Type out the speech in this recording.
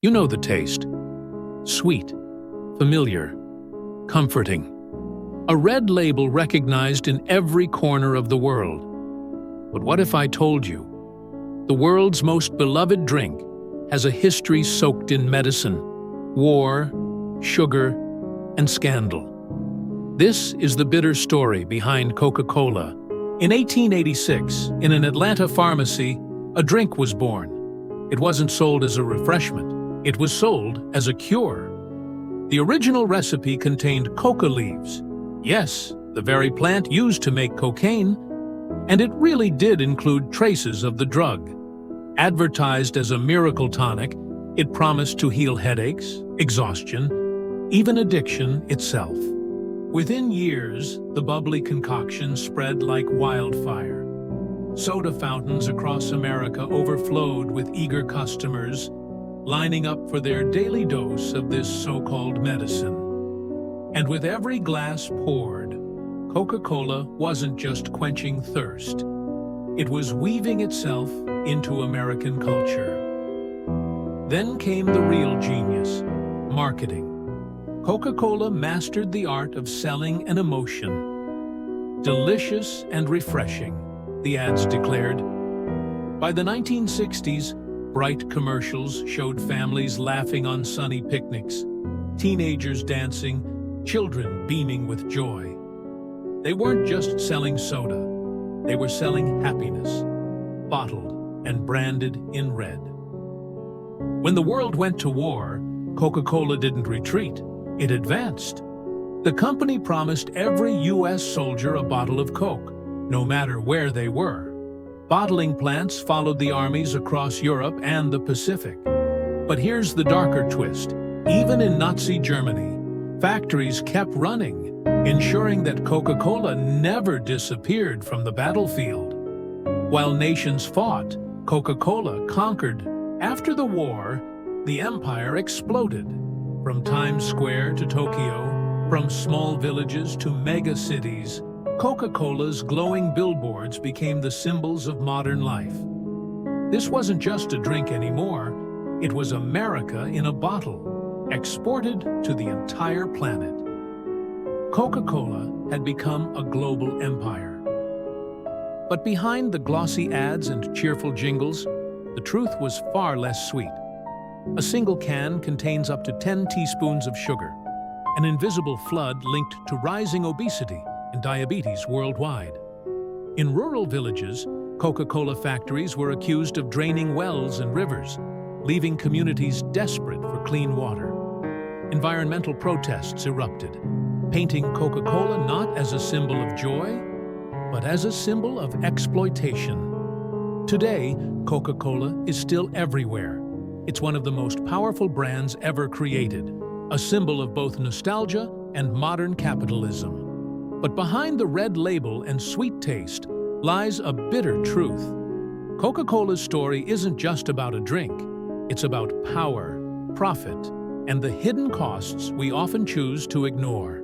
You know the taste. Sweet, familiar, comforting. A red label recognized in every corner of the world. But what if I told you? The world's most beloved drink has a history soaked in medicine, war, sugar, and scandal. This is the bitter story behind Coca-Cola. In 1886, in an Atlanta pharmacy, a drink was born. It wasn't sold as a refreshment. It was sold as a cure. The original recipe contained coca leaves. Yes, the very plant used to make cocaine. And it really did include traces of the drug. Advertised as a miracle tonic, it promised to heal headaches, exhaustion, even addiction itself. Within years, the bubbly concoction spread like wildfire. Soda fountains across America overflowed with eager customers, lining up for their daily dose of this so-called medicine. And with every glass poured, Coca-Cola wasn't just quenching thirst. It was weaving itself into American culture. Then came the real genius, marketing. Coca-Cola mastered the art of selling an emotion. Delicious and refreshing, the ads declared. By the 1960s, bright commercials showed families laughing on sunny picnics, teenagers dancing, children beaming with joy. They weren't just selling soda, they were selling happiness, bottled and branded in red. When the world went to war, Coca-Cola didn't retreat, it advanced. The company promised every U.S. soldier a bottle of Coke, no matter where they were. Bottling plants followed the armies across Europe and the Pacific. But here's the darker twist. Even in Nazi Germany, factories kept running, ensuring that Coca-Cola never disappeared from the battlefield. While nations fought, Coca-Cola conquered. After the war, the empire exploded. From Times Square to Tokyo, from small villages to mega cities, Coca-Cola's glowing billboards became the symbols of modern life. This wasn't just a drink anymore, it was America in a bottle, exported to the entire planet. Coca-Cola had become a global empire. But behind the glossy ads and cheerful jingles, the truth was far less sweet. A single can contains up to 10 teaspoons of sugar, an invisible flood linked to rising obesity and diabetes worldwide. In rural villages, Coca-Cola factories were accused of draining wells and rivers, leaving communities desperate for clean water. Environmental protests erupted, painting Coca-Cola not as a symbol of joy, but as a symbol of exploitation. Today, Coca-Cola is still everywhere. It's one of the most powerful brands ever created, a symbol of both nostalgia and modern capitalism. But behind the red label and sweet taste lies a bitter truth. Coca-Cola's story isn't just about a drink. It's about power, profit, and the hidden costs we often choose to ignore.